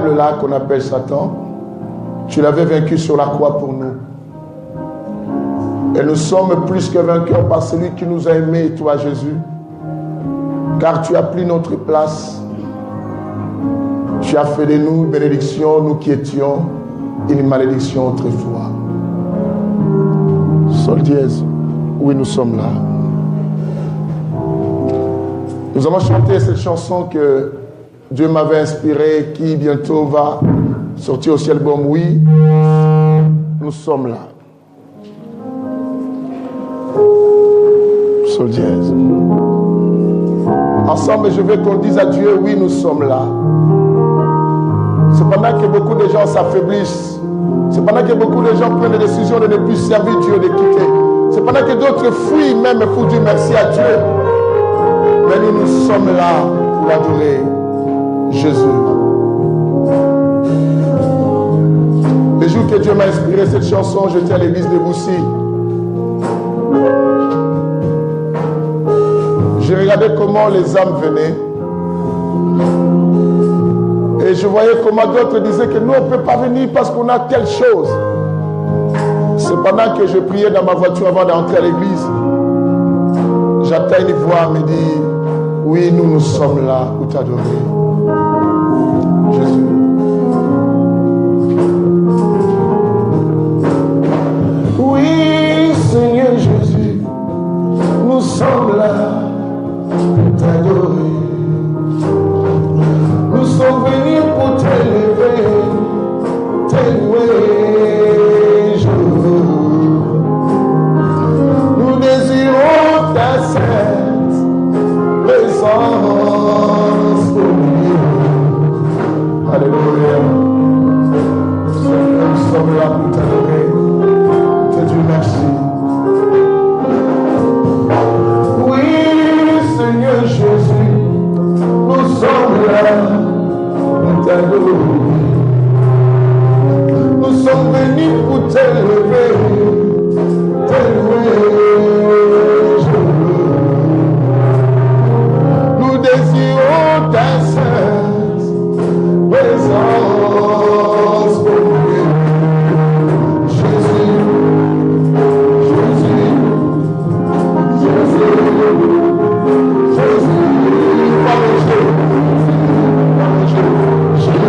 là qu'on appelle Satan, tu l'avais vaincu sur la croix pour nous. Et nous sommes plus que vainqueurs par celui qui nous a aimés, toi Jésus. Car tu as pris notre place. Tu as fait de nous une bénédiction, nous qui étions une malédiction autrefois. Sol dièse, oui, nous sommes là. Nous avons chanté cette chanson que Dieu m'avait inspirée, qui bientôt va sortir au ciel. Bon, oui, nous sommes là. Sol dièse. Ensemble, je veux qu'on dise à Dieu, oui, nous sommes là. Cependant que beaucoup de gens s'affaiblissent, cependant que beaucoup de gens prennent des décisions de ne plus servir Dieu, de quitter, cependant que d'autres fuient même pour dire merci à Dieu, mais nous sommes là pour adorer Jésus. Le jour que Dieu m'a inspiré cette chanson, j'étais à l'église de Boussy. Je regardais comment les âmes venaient. Et je voyais comment d'autres disaient que nous, on ne peut pas venir parce qu'on a telle chose. Cependant que je priais dans ma voiture avant d'entrer à l'église, j'entends une voix me dire, oui, nous sommes là pour t'adorer. Jésus. Oui, Seigneur Jésus, nous sommes là pour t'adorer. Nous sommes venus pour t'élever, t'élever, Jésus. Nous désirons ta sainte présence au milieu. Alléluia. Seigneur, nous sommes là pour t'adorer. Te dire merci. Oui, Seigneur Jésus, nous sommes là pour t'adorer. Nous sommes venus pour t'élever, t'élever. Nous désirons ta sainte présence au milieu. Jésus, Jésus, Jésus, Jésus, Jésus,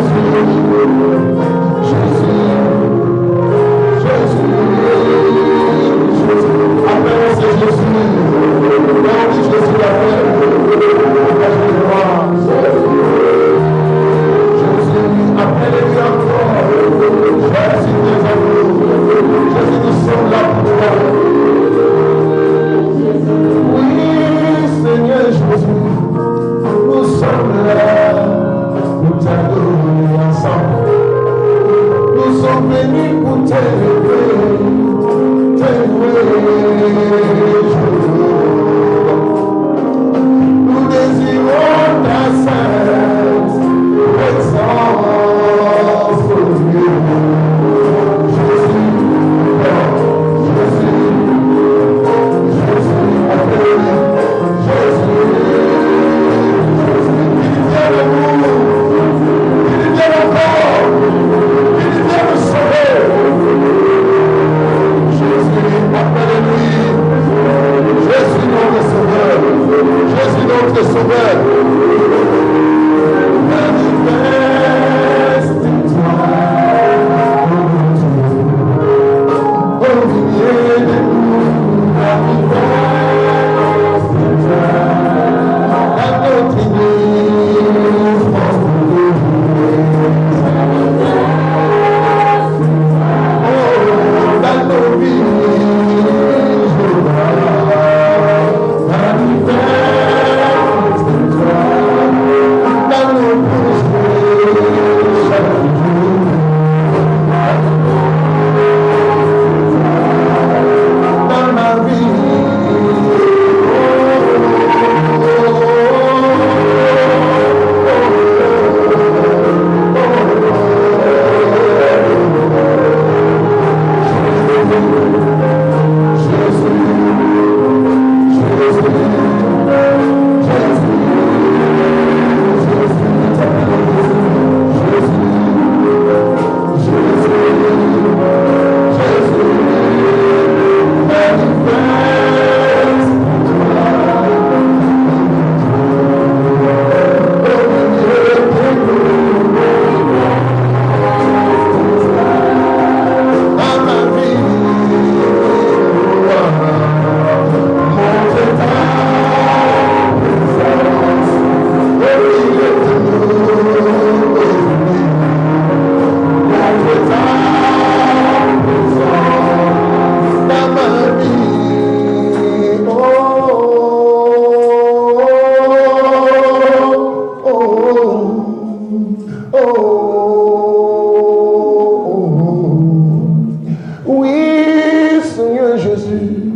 Oui, Seigneur Jésus,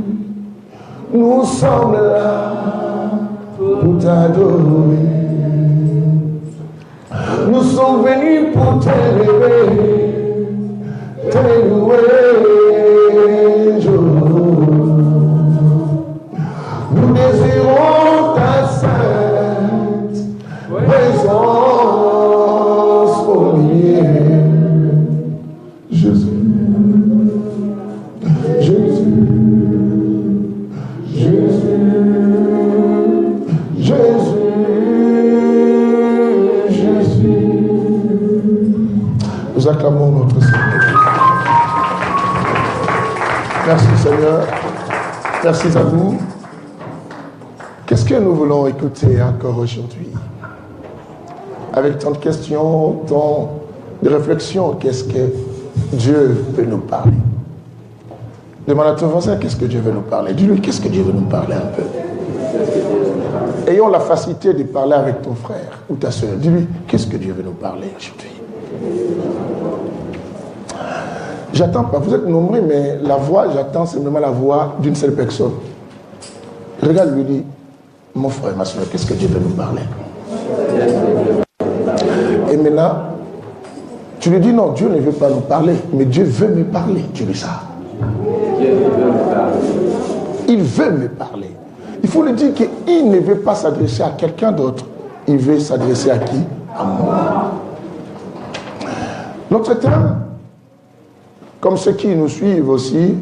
nous sommes là pour t'adorer. Nous sommes venus pour t'élever, te louer, nous désirons ta sainte présence au milieu. Jésus, Jésus, Jésus, Jésus, Jésus. Nous acclamons notre Seigneur. Merci Seigneur. Merci à vous. Qu'est-ce que nous voulons écouter encore aujourd'hui? Avec tant de questions, tant de réflexions, qu'est-ce que Dieu veut nous parler? Demande à ton voisin, qu'est-ce que Dieu veut nous parler? Dis-lui, qu'est-ce que Dieu veut nous parler un peu? Ayons la facilité de parler avec ton frère ou ta soeur. Dis-lui, qu'est-ce que Dieu veut nous parler aujourd'hui? J'attends pas, vous êtes nombreux, mais la voix, j'attends simplement la voix d'une seule personne. Regarde, lui dit, mon frère, ma soeur, qu'est-ce que Dieu veut nous parler? Et maintenant, tu lui dis non, Dieu ne veut pas nous parler, mais Dieu veut me parler. Tu dis ça. Il veut me parler. Il faut lui dire qu'il ne veut pas s'adresser à quelqu'un d'autre. Il veut s'adresser à qui? À moi. Notre thème, comme ceux qui nous suivent aussi,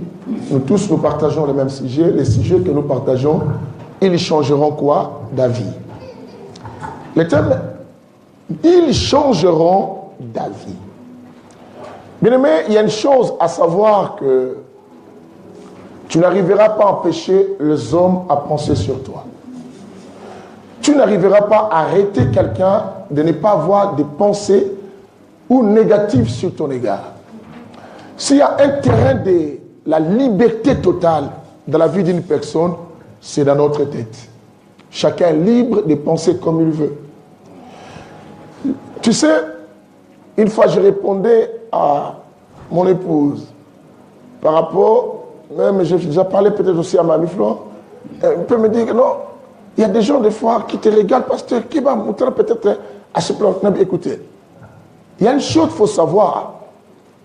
nous tous nous partageons le même sujet. Les sujets que nous partageons, ils changeront quoi? D'avis. Le thème, ils changeront d'avis. Bien aimé, il y a une chose à savoir que tu n'arriveras pas à empêcher les hommes à penser sur toi. Tu n'arriveras pas à arrêter quelqu'un de ne pas avoir des pensées ou négatives sur ton égard. S'il y a un terrain de la liberté totale dans la vie d'une personne, c'est dans notre tête. Chacun est libre de penser comme il veut. Tu sais, une fois je répondais à mon épouse par rapport, même j'ai déjà parlé peut-être aussi à Mamie Flore, elle peut me dire que non, il y a des gens des fois qui te regardent, pasteur, qui va montrer peut-être à ce plan. Écoutez, il y a une chose qu'il faut savoir,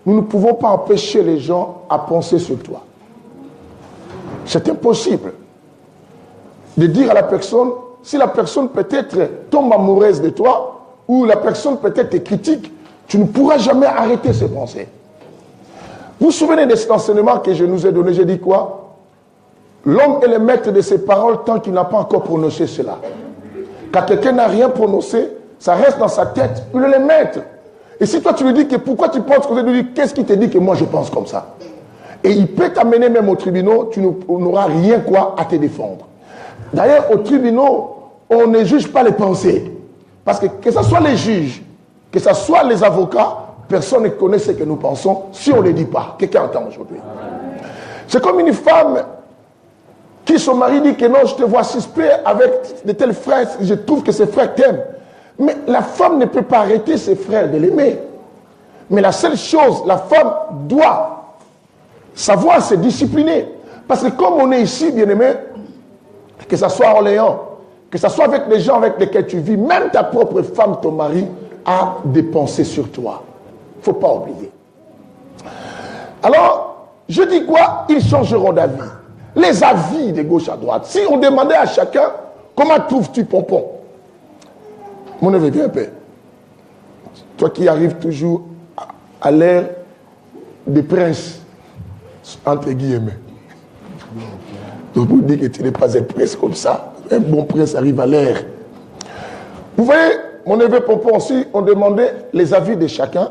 nous ne pouvons pas empêcher les gens à penser sur toi. C'est impossible de dire à la personne, si la personne peut-être tombe amoureuse de toi, ou la personne peut-être te critique, tu ne pourras jamais arrêter ses pensées. Vous vous souvenez de cet enseignement que je nous ai donné? J'ai dit quoi? L'homme est le maître de ses paroles tant qu'il n'a pas encore prononcé cela. Quand quelqu'un n'a rien prononcé, ça reste dans sa tête, il est le maître. Et si toi tu lui dis que pourquoi tu penses comme ça, tu lui dis qu'est-ce qui te dit que moi je pense comme ça? Et il peut t'amener même au tribunal, tu n'auras rien quoi à te défendre. D'ailleurs, au tribunal, on ne juge pas les pensées. Parce que ce soit les juges, que ce soit les avocats, personne ne connaît ce que nous pensons si on ne le dit pas. Quelqu'un entend aujourd'hui. C'est comme une femme qui son mari dit que non, je te vois suspect avec de tels frères, je trouve que ces frères t'aiment. Mais la femme ne peut pas arrêter ses frères de l'aimer. Mais la seule chose, la femme doit savoir se discipliner. Parce que comme on est ici, bien aimé, que ce soit à Orléans, que ce soit avec les gens avec lesquels tu vis, même ta propre femme, ton mari, a des pensées sur toi. Il ne faut pas oublier. Alors, je dis quoi? Ils changeront d'avis. Les avis de gauche à droite. Si on demandait à chacun, comment trouves-tu Pompon? Mon neveu, viens un peu. Toi qui arrives toujours à l'ère des princes, entre guillemets. Donc vous dites que tu n'es pas un prince comme ça. Un bon prince arrive à l'ère. Vous voyez, mon neveu Pompon aussi, on demandait les avis de chacun.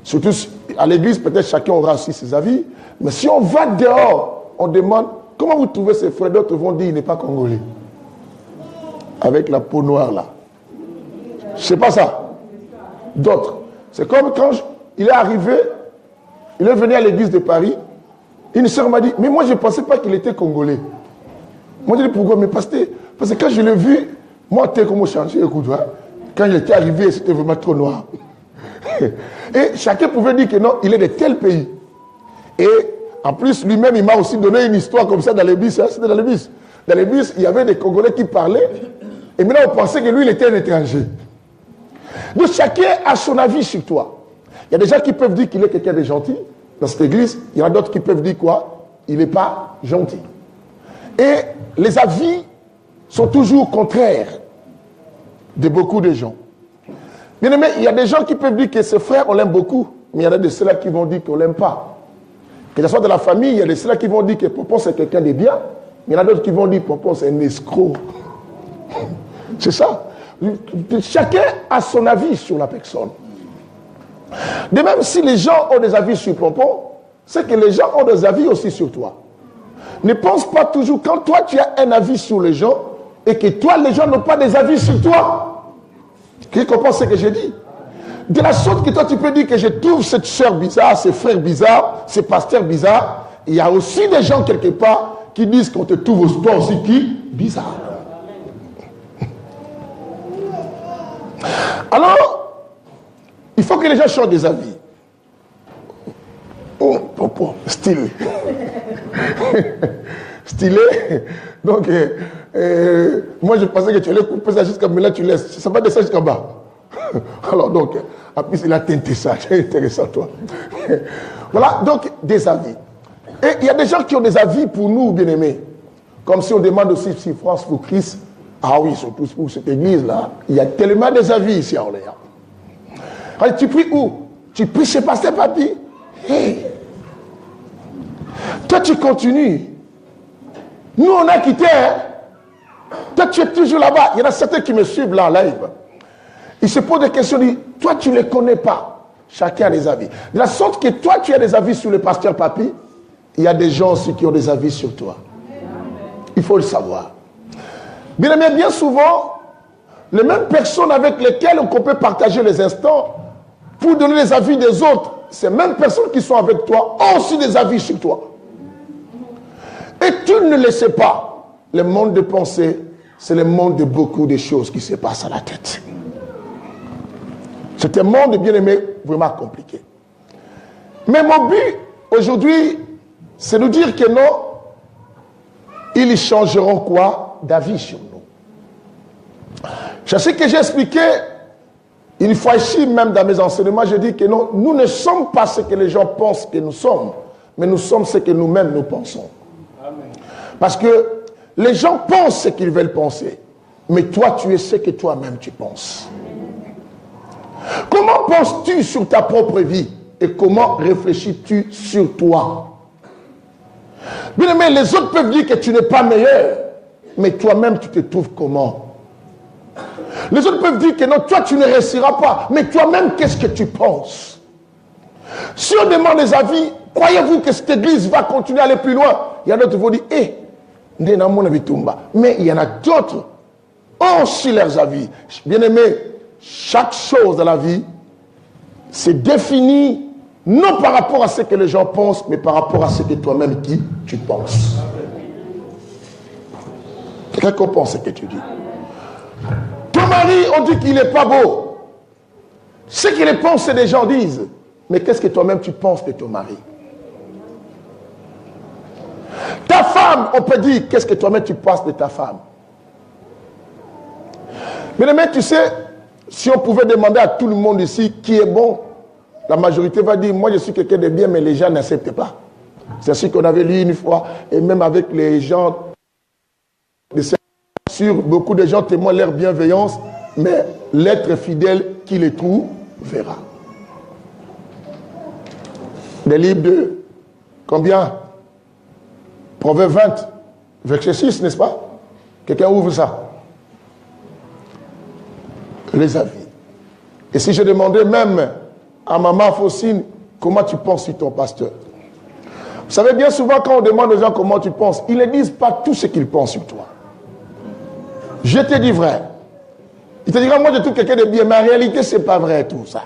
Surtout à l'église, peut-être chacun aura aussi ses avis. Mais si on va dehors, on demande, comment vous trouvez ces frères? D'autres vont dire, il n'est pas congolais. Avec la peau noire là. C'est pas ça. D'autres. C'est comme quand il est arrivé, il est venu à l'église de Paris, une sœur m'a dit, mais moi je ne pensais pas qu'il était congolais. Moi je dis pourquoi? Mais parce que quand je l'ai vu, moi t'es comment changer, écoute, hein? Quand il était arrivé, c'était vraiment trop noir. Et chacun pouvait dire que non, il est de tel pays. Et en plus, lui-même, il m'a aussi donné une histoire comme ça dans les bus. C'était dans les bus. Dans les bus, il y avait des Congolais qui parlaient. Et maintenant, on pensait que lui, il était un étranger. Donc, chacun a son avis sur toi. Il y a des gens qui peuvent dire qu'il est quelqu'un de gentil. Dans cette église, il y en a d'autres qui peuvent dire quoi? Il n'est pas gentil. Et les avis sont toujours contraires de beaucoup de gens. Bien aimé, il y a des gens qui peuvent dire que ce frère, on l'aime beaucoup. Mais il y en a de ceux-là qui vont dire qu'on ne l'aime pas. Que ce soit de la famille, il y a de ceux-là qui vont dire que Pompon c'est quelqu'un de bien. Mais il y en a d'autres qui vont dire que Pompon c'est un escroc. C'est ça. Chacun a son avis sur la personne. De même, si les gens ont des avis sur Pompon, c'est que les gens ont des avis aussi sur toi. Ne pense pas toujours, quand toi tu as un avis sur les gens, et que toi, les gens n'ont pas des avis sur toi. Qui comprend ce que j'ai dit? De la sorte que toi, tu peux dire que je trouve cette soeur bizarre, ce frère bizarre, ce pasteur bizarre. Il y a aussi des gens quelque part qui disent qu'on te trouve toi aussi qui bizarre. Alors, il faut que les gens changent des avis. Oh, stylé. Stylé. Donc, moi je pensais que tu allais couper ça jusqu'à mais là tu laisses. Ça va descendre jusqu'en bas. Alors donc, en plus il a teinté ça. C'est intéressant toi. Voilà, donc des avis. Et il y a des gens qui ont des avis pour nous, bien-aimés. Comme si on demande aussi si France pour Christ. Ah oui, surtout pour cette église-là. Il y a tellement des avis ici à Orléans. Alors, tu pries où? Tu pries chez Pasteur Papi? Hey. Toi tu continues. Nous on a quitté. Hein? Toi tu es toujours là-bas. Il y en a certains qui me suivent là en live. Ils se posent des questions. Ils disent, toi tu ne les connais pas. Chacun a des avis. De la sorte que toi tu as des avis sur le pasteur Papi. Il y a des gens aussi qui ont des avis sur toi. Il faut le savoir. Bien aimé, bien souvent, les mêmes personnes avec lesquelles on peut partager les instants pour donner les avis des autres, ces mêmes personnes qui sont avec toi ont aussi des avis sur toi. Et tu ne le sais pas. Le monde de pensée, c'est le monde de beaucoup de choses qui se passent à la tête. C'est un monde, bien aimé, vraiment compliqué. Mais mon but, aujourd'hui, c'est de dire que non, ils changeront quoi? D'avis sur nous. Je sais que j'ai expliqué une fois ici, même dans mes enseignements, je dis que non, nous ne sommes pas ce que les gens pensent que nous sommes, mais nous sommes ce que nous-mêmes nous pensons. Amen. Parce que les gens pensent ce qu'ils veulent penser, mais toi, tu es ce que toi-même tu penses. Comment penses-tu sur ta propre vie et comment réfléchis-tu sur toi? Bien aimé, les autres peuvent dire que tu n'es pas meilleur, mais toi-même, tu te trouves comment? Les autres peuvent dire que non, toi, tu ne réussiras pas, mais toi-même, qu'est-ce que tu penses? Si on demande des avis, croyez-vous que cette église va continuer à aller plus loin? Il y en a d'autres qui vont dire, mais il y en a d'autres ont aussi leurs avis. Bien aimé, chaque chose dans la vie, c'est défini non par rapport à ce que les gens pensent, mais par rapport à ce que toi-même qui tu penses. Quelqu'un comprend ce que tu dis. Ton mari, on dit qu'il n'est pas beau. Ce que les pensées des gens disent. Mais qu'est-ce que toi-même tu penses de ton mari? Ta femme, on peut dire, qu'est-ce que toi-même tu penses de ta femme? Mais tu sais, si on pouvait demander à tout le monde ici qui est bon, la majorité va dire, moi je suis quelqu'un de bien, mais les gens n'acceptent pas. C'est ce qu'on avait lu une fois, et même avec les gens, sur beaucoup de gens témoignent leur bienveillance, mais l'être fidèle qui les trouve verra. Des livres de combien? Proverbe 20, verset 6, n'est-ce pas? Quelqu'un ouvre ça. Les avis. Et si je demandais même à maman Faucine, comment tu penses sur ton pasteur? Vous savez, bien souvent, quand on demande aux gens comment tu penses, ils ne disent pas tout ce qu'ils pensent sur toi. Je te dis vrai. Il te dira, moi je trouve quelqu'un de bien, mais en réalité, ce n'est pas vrai tout ça.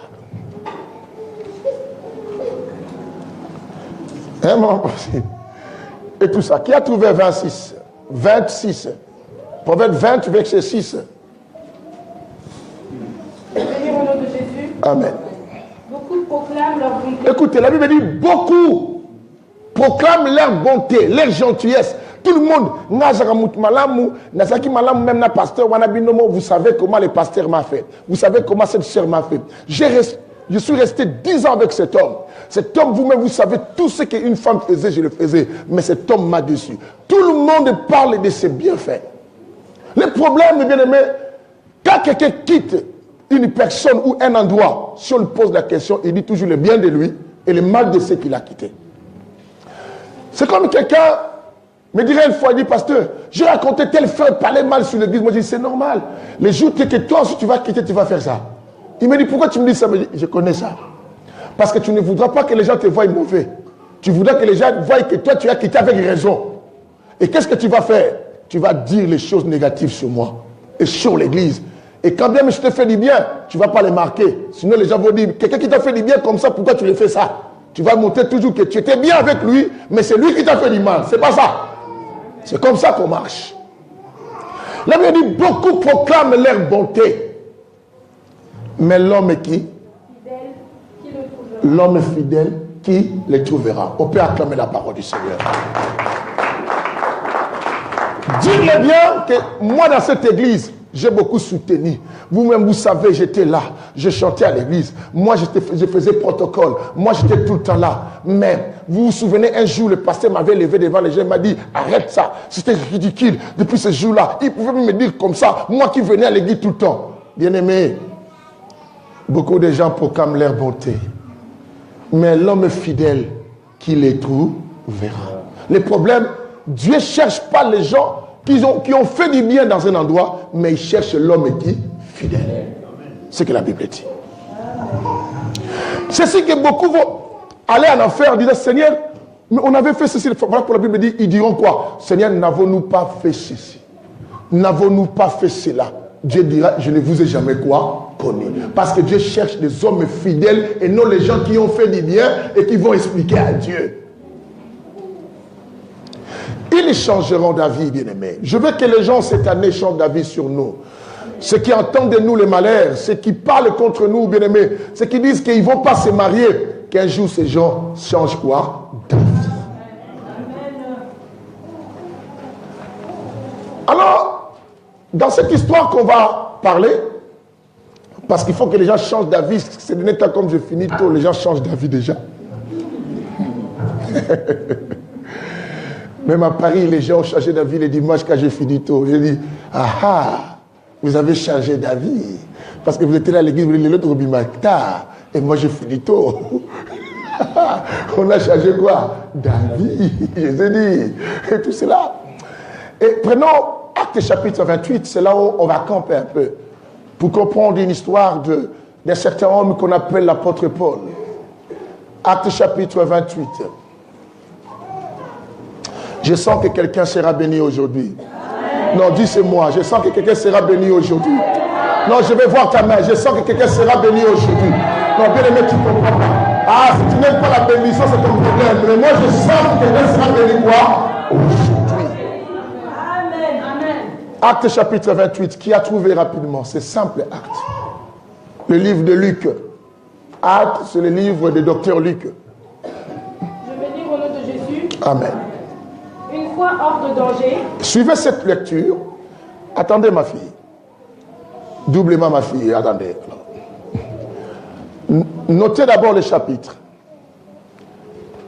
Hein, maman Faucine? Et tout ça. Qui a trouvé 26? 26. Proverbe 20, verset 6. Béni au nom de Jésus. Amen. proclament leur bonté. Écoutez, la Bible dit beaucoup proclament leur bonté, leur gentillesse. Tout le monde, même na pasteur, vous savez comment le pasteur m'a fait. Vous savez comment cette sœur m'a fait. Je suis resté 10 ans avec cet homme. Cet homme, vous-même, vous savez tout ce qu'une femme faisait, je le faisais. Mais cet homme m'a déçu. Tout le monde parle de ses bienfaits. Le problème, bien aimé, quand quelqu'un quitte une personne ou un endroit, si on lui pose la question, il dit toujours le bien de lui et le mal de ceux qu'il a quittés. C'est comme quelqu'un me dirait une fois, il dit, pasteur, j'ai raconté tel frère parlait mal sur l'église. Moi, je dis, c'est normal. Les jours que toi, si tu vas quitter, tu vas faire ça. Il me dit, pourquoi tu me dis ça? Je connais ça. Parce que tu ne voudras pas que les gens te voient mauvais. Tu voudras que les gens voient que toi, tu as quitté avec raison. Et qu'est-ce que tu vas faire? Tu vas dire les choses négatives sur moi et sur l'église. Et quand bien je te fais du bien, tu ne vas pas les marquer. Sinon, les gens vont dire, quelqu'un qui t'a fait du bien comme ça, pourquoi tu le fais ça? Tu vas montrer toujours que tu étais bien avec lui, mais c'est lui qui t'a fait du mal. C'est pas ça. C'est comme ça qu'on marche. La Bible dit, beaucoup proclament leur bonté. Mais l'homme est qui? L'homme fidèle qui les trouvera. On peut acclamer la parole du Seigneur. Dites-le bien que moi dans cette église, j'ai beaucoup soutenu. Vous-même, vous savez, j'étais là. Je chantais à l'église. Moi, je faisais protocole. Moi, j'étais tout le temps là. Mais vous vous souvenez, un jour, le pasteur m'avait levé devant les gens. Il m'a dit, arrête ça. C'était ridicule. Depuis ce jour-là, il pouvait me dire comme ça. Moi qui venais à l'église tout le temps. Bien-aimé, beaucoup de gens proclament leur bonté. Mais l'homme fidèle qui les trouve verra. Le problème, Dieu ne cherche pas les gens qui ont fait du bien dans un endroit, mais il cherche l'homme qui est fidèle. C'est ce que la Bible dit. C'est ce que beaucoup vont aller en enfer en disant, Seigneur, mais on avait fait ceci. Voilà pour la Bible dit, ils diront quoi? Seigneur, n'avons-nous pas fait ceci? N'avons-nous pas fait cela? Dieu dira, je ne vous ai jamais quoi connu. Parce que Dieu cherche des hommes fidèles et non les gens qui ont fait du bien et qui vont expliquer à Dieu. Ils changeront d'avis, bien-aimés. Je veux que les gens cette année changent d'avis sur nous. Ceux qui entendent de nous le malheur, ceux qui parlent contre nous, bien-aimés, ceux qui disent qu'ils ne vont pas se marier, qu'un jour ces gens changent quoi? D'avis. Alors, dans cette histoire qu'on va parler, parce qu'il faut que les gens changent d'avis, c'est de temps comme je finis tôt, les gens changent d'avis déjà. Même à Paris, les gens ont changé d'avis les dimanches quand j'ai fini tôt. J'ai dit, ah, vous avez changé d'avis. Parce que vous étiez là à l'église, vous dites l'autre tard. Et moi, j'ai fini tôt. On a changé quoi? D'avis. Je vous ai dit. Et tout cela. Et prenons Actes chapitre 28, c'est là où on va camper un peu. Pour comprendre une histoire d'un certain homme qu'on appelle l'apôtre Paul. Actes chapitre 28. Je sens que quelqu'un sera béni aujourd'hui. Non, dis c'est moi. Je sens que quelqu'un sera béni aujourd'hui. Non, je vais voir ta main. Je sens que quelqu'un sera béni aujourd'hui. Non, bien aimé, tu comprends pas. Ah, si tu n'aimes pas la bénédiction, c'est ton problème. Mais moi, je sens que quelqu'un sera béni quoi? Aujourd'hui. Amen. Amen. Acte chapitre 28. Qui a trouvé rapidement? C'est simple, Acte. Le livre de Luc. Acte, c'est le livre de docteur Luc. Je vais lire au nom de Jésus. Amen. Une fois hors de danger. Suivez cette lecture. Attendez ma fille. Doublement ma fille. Attendez. Notez d'abord le chapitre.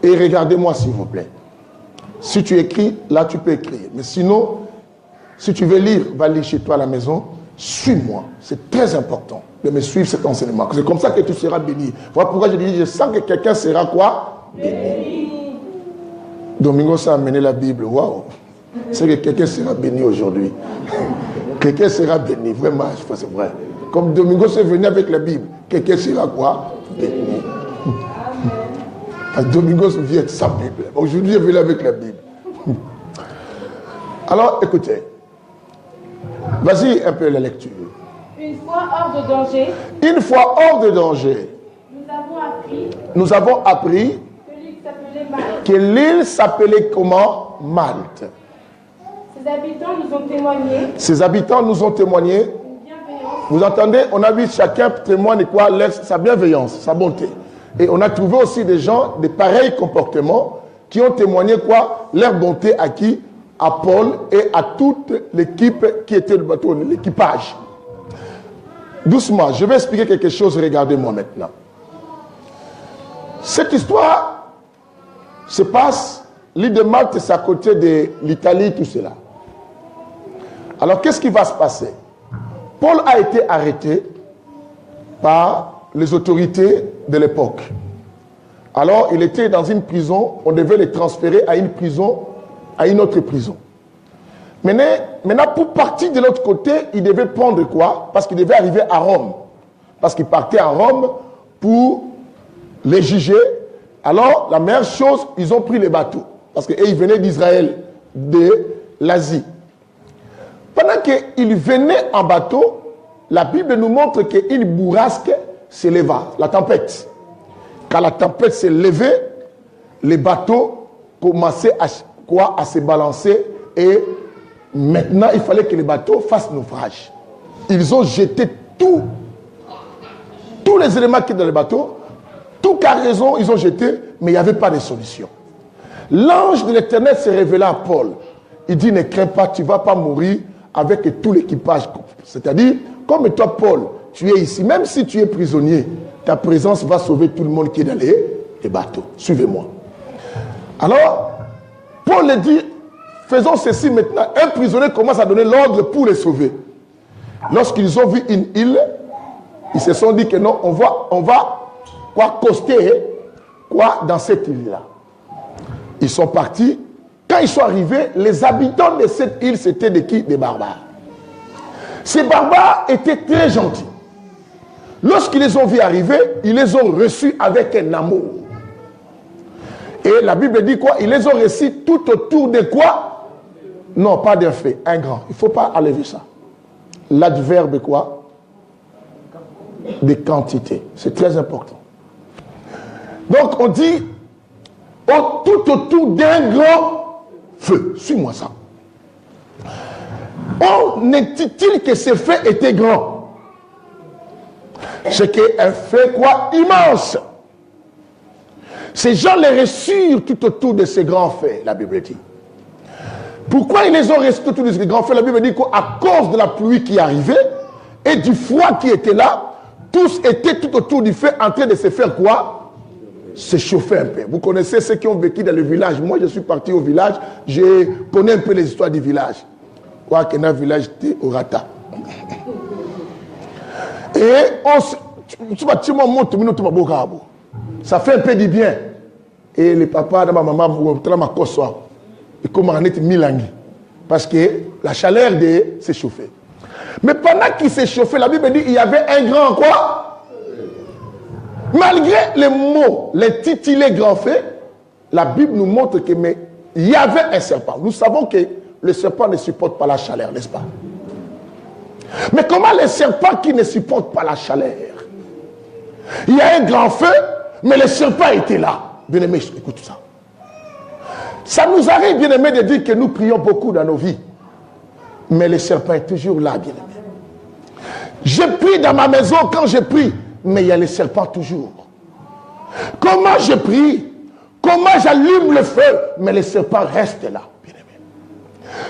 Et regardez-moi s'il vous plaît. Si tu écris, là tu peux écrire. Mais sinon, si tu veux lire, va lire chez toi à la maison. Suis-moi. C'est très important de me suivre cet enseignement. C'est comme ça que tu seras béni. Voilà pourquoi je dis, je sens que quelqu'un sera quoi? Béni. Domingos a amené la Bible. Waouh! C'est que quelqu'un sera béni aujourd'hui. Quelqu'un sera béni. Vraiment, c'est vrai. Comme Domingos est venu avec la Bible, quelqu'un sera quoi? Béni. Domingos vient de sa Bible. Aujourd'hui, il est venu avec la Bible. Alors, écoutez. Vas-y un peu la lecture. Une fois hors de danger. Une fois hors de danger. Nous avons appris que l'île s'appelait comment? Malte. Ses habitants nous ont témoigné. Ses habitants nous ont témoigné. Vous entendez? On a vu chacun témoigne quoi? Sa bienveillance, sa bonté. Et on a trouvé aussi des gens, de pareils comportements, qui ont témoigné quoi? Leur bonté à qui? À Paul et à toute l'équipe qui était le bateau, l'équipage. Doucement, je vais expliquer quelque chose, regardez-moi maintenant. Cette histoire se passe, l'île de Malte, c'est à côté de l'Italie, tout cela. Alors, qu'est-ce qui va se passer? Paul a été arrêté par les autorités de l'époque. Alors, il était dans une prison, on devait le transférer à une prison, à une autre prison. Maintenant, pour partir de l'autre côté, il devait prendre quoi? Parce qu'il devait arriver à Rome. Parce qu'il partait à Rome pour les juger. Alors, la meilleure chose, ils ont pris les bateaux. Parce qu'ils venaient d'Israël, de l'Asie. Pendant qu'ils venaient en bateau, la Bible nous montre qu'une bourrasque s'éleva, la tempête. Quand la tempête s'est levée, les bateaux commençaient à se balancer et maintenant il fallait que les bateaux fassent naufrage. Ils ont jeté tous les éléments qui étaient dans les bateaux, tout cargaison ils ont jeté, mais il n'y avait pas de solution. L'ange de l'Éternel s'est révélé à Paul. Il dit, ne crains pas, tu ne vas pas mourir avec tout l'équipage. C'est-à-dire, comme toi Paul, tu es ici, même si tu es prisonnier, ta présence va sauver tout le monde qui est dans les bateaux. Suivez-moi. Alors, Paul le dit, faisons ceci maintenant. Un prisonnier commence à donner l'ordre pour les sauver. Lorsqu'ils ont vu une île, ils se sont dit que non, on va coster dans cette île-là. Ils sont partis. Quand ils sont arrivés, les habitants de cette île, c'était de qui? Des barbares. Ces barbares étaient très gentils. Lorsqu'ils les ont vus arriver, ils les ont reçus avec un amour. Et la Bible dit quoi? Ils les ont reçus tout autour de quoi? Non, pas d'un fait, un grand. Il ne faut pas enlever ça. L'adverbe quoi? De quantité. C'est très important. Donc on dit tout autour d'un grand feu. Suis-moi ça. On dit-il que ce feu était grand? C'est qu'un feu quoi? Immense. Ces gens les reçurent tout autour de ces grands faits, la Bible dit. Pourquoi ils les ont reçus tout autour de ces grands faits? La Bible dit qu'à cause de la pluie qui arrivait et du froid qui était là, tous étaient tout autour du feu en train de se faire quoi? Se chauffer un peu. Vous connaissez ceux qui ont vécu dans le village. Moi, je suis parti au village, je connais un peu les histoires du village. Quoi que dans le village, c'était au Rata. Et ça fait un peu du bien. Et les papas de ma maman, ils commencent à être milangi. Parce que la chaleur de s'échauffer. Mais pendant qu'il s'échauffait, la Bible dit il y avait un grand quoi? Malgré les mots, les titilés grands faits, la Bible nous montre que mais il y avait un serpent. Nous savons que le serpent ne supporte pas la chaleur, n'est-ce pas? Mais comment les serpents qui ne supportent pas la chaleur? Il y a un grand feu, mais le serpent était là. Bien-aimé, écoute ça. Ça nous arrive, bien-aimé, de dire que nous prions beaucoup dans nos vies. Mais le serpent est toujours là, bien-aimé. Je prie dans ma maison quand je prie, mais il y a le serpent toujours. Comment je prie? Comment j'allume le feu? Mais le serpent reste là, bien-aimé.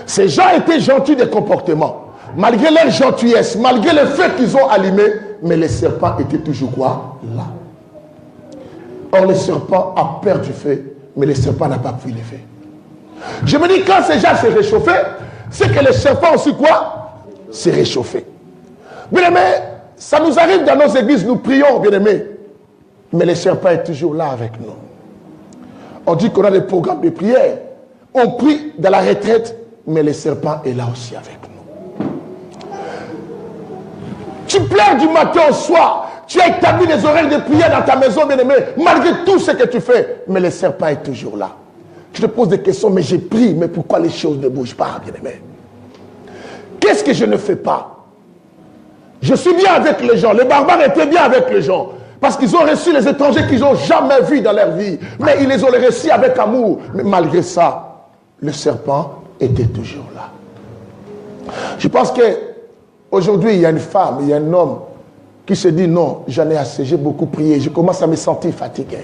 Ces gens étaient gentils de comportement. Malgré leur gentillesse, malgré le feu qu'ils ont allumé, mais le serpent était toujours quoi? Là. Or, le serpent a peur du feu, mais le serpent n'a pas pris le feu. Je me dis, quand ces gens s'est réchauffé, c'est que le serpent aussi quoi? S'est réchauffé. Bien aimé, ça nous arrive dans nos églises, nous prions, bien aimé, mais le serpent est toujours là avec nous. On dit qu'on a des programmes de prière, on prie dans la retraite, mais le serpent est là aussi avec nous. Tu pleures du matin au soir, tu as établi des oreilles de prière dans ta maison, bien-aimé, malgré tout ce que tu fais, mais le serpent est toujours là. Tu te poses des questions, mais j'ai prié, mais pourquoi les choses ne bougent pas, bien-aimé? Qu'est-ce que je ne fais pas? Je suis bien avec les gens, les barbares étaient bien avec les gens, parce qu'ils ont reçu les étrangers qu'ils n'ont jamais vus dans leur vie, mais ils les ont reçus avec amour. Mais malgré ça, le serpent était toujours là. Je pense qu'aujourd'hui, il y a une femme, il y a un homme qui se dit non, j'en ai assez, j'ai beaucoup prié, je commence à me sentir fatigué.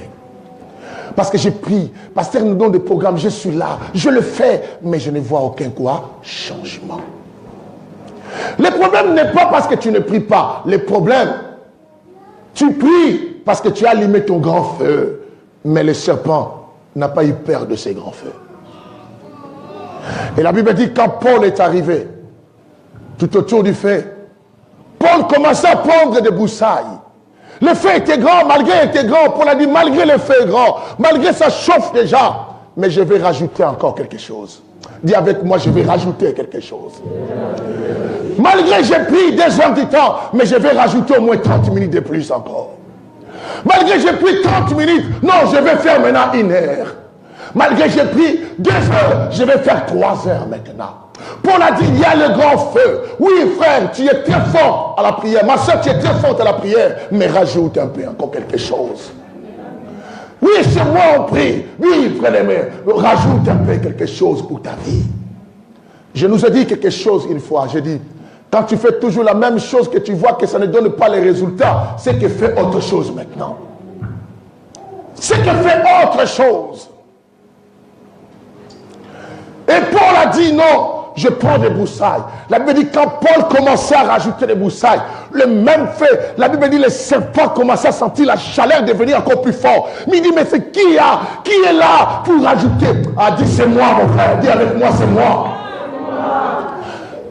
Parce que j'ai pris, pasteur nous donne des programmes, je suis là, je le fais, mais je ne vois aucun changement. Le problème n'est pas parce que tu ne pries pas. Le problème, tu pries parce que tu as allumé ton grand feu. Mais le serpent n'a pas eu peur de ces grands feux. Et la Bible dit quand Paul est arrivé, tout autour du feu, Paul commençait à prendre des broussailles. Le feu était grand, malgré était grand. Paul a dit malgré le feu est grand, malgré ça chauffe déjà, mais je vais rajouter encore quelque chose. Dis avec moi, je vais rajouter quelque chose. Malgré j'ai pris 2 heures du temps, mais je vais rajouter au moins 30 minutes de plus encore. Malgré j'ai pris 30 minutes, non, je vais faire maintenant 1 heure. Malgré j'ai pris 2 heures, je vais faire 3 heures maintenant. Paul a dit, il y a le grand feu. Oui, frère, tu es très fort à la prière. Ma soeur, tu es très forte à la prière, mais rajoute un peu encore quelque chose. Oui, chez moi on prie. Oui, frère aimé, rajoute un peu quelque chose pour ta vie. Je nous ai dit quelque chose une fois. J'ai dit, quand tu fais toujours la même chose, que tu vois que ça ne donne pas les résultats, c'est que fais autre chose maintenant. C'est que fais autre chose. Et Paul a dit non, je prends des broussailles. La Bible dit quand Paul commençait à rajouter des broussailles, le même fait, la Bible dit le serpent commençait à sentir la chaleur devenir encore plus fort. Mais il dit mais c'est qui est là pour rajouter? Ah, dit c'est moi mon frère, dis avec moi c'est moi.